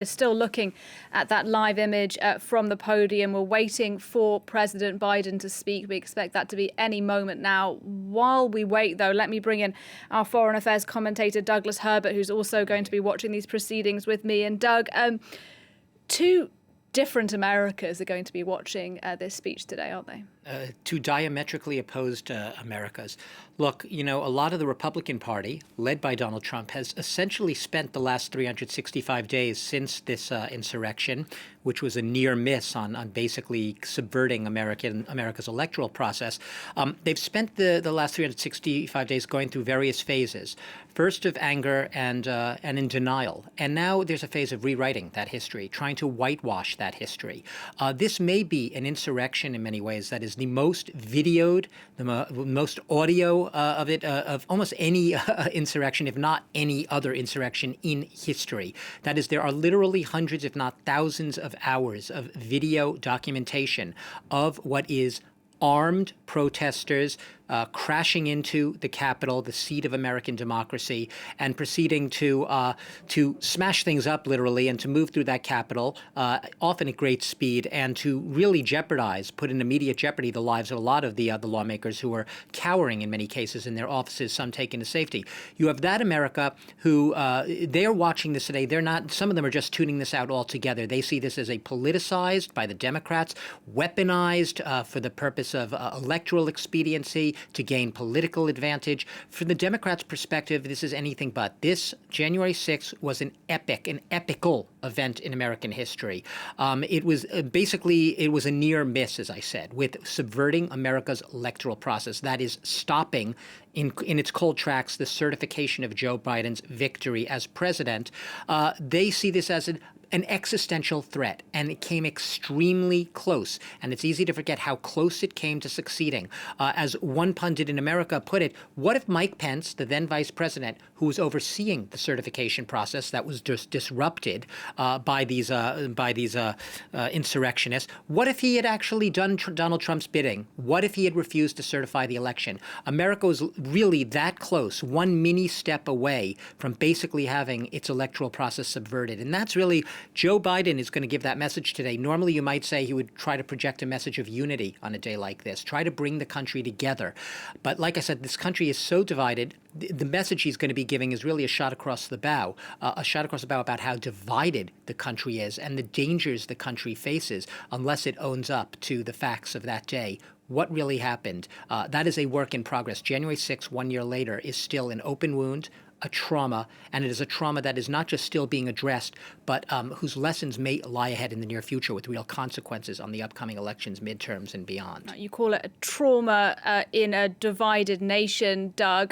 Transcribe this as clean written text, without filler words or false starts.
We're still looking at that live image from the podium. We're waiting for President Biden to speak. We expect that to be any moment now. While we wait, though, let me bring in our foreign affairs commentator, Douglas Herbert, who's also going to be watching these proceedings with me. And Doug, two different Americas are going to be watching this speech today, aren't they? Two diametrically opposed Americas. Look, a lot of the Republican Party, led by Donald Trump, has essentially spent the last 365 days since this insurrection, which was a near miss on basically subverting America's electoral process. They've spent the last 365 days going through various phases. First of anger and in denial. And now there's a phase of rewriting that history, trying to whitewash that history. This may be an insurrection in many ways that is the most videoed, the most audio of almost any insurrection, if not any other insurrection in history. That is, there are literally hundreds, if not thousands of hours of video documentation of what is armed protesters crashing into the Capitol, the seat of American democracy, and proceeding to smash things up, literally, and to move through that Capitol, often at great speed, and to really put in immediate jeopardy the lives of a lot of the lawmakers who are cowering in many cases in their offices, some taken to safety. You have that America who they're watching this today. They're not. Some of them are just tuning this out altogether. They see this as a politicized by the Democrats, weaponized for the purpose of electoral expediency, to gain political advantage. From the Democrats' perspective, this is anything but. This January 6th was an epical event in American history. It was a near miss, as I said, with subverting America's electoral process. That is stopping in its cold tracks the certification of Joe Biden's victory as president. They see this as an existential threat, and it came extremely close. And it's easy to forget how close it came to succeeding. As one pundit in America put it, what if Mike Pence, the then vice president, who was overseeing the certification process that was just disrupted by these insurrectionists, what if he had actually done Donald Trump's bidding? What if he had refused to certify the election? America was really that close, one mini step away from basically having its electoral process subverted. And that's really Joe Biden is going to give that message today. Normally, you might say he would try to project a message of unity on a day like this, try to bring the country together. But like I said, this country is so divided. The message he's going to be giving is really a shot across the bow about how divided the country is and the dangers the country faces unless it owns up to the facts of that day. What really happened? That is a work in progress. January 6th, 1 year later, is still an open wound, a trauma, and it is a trauma that is not just still being addressed, but whose lessons may lie ahead in the near future with real consequences on the upcoming elections, midterms, and beyond. You call it a trauma in a divided nation, Doug.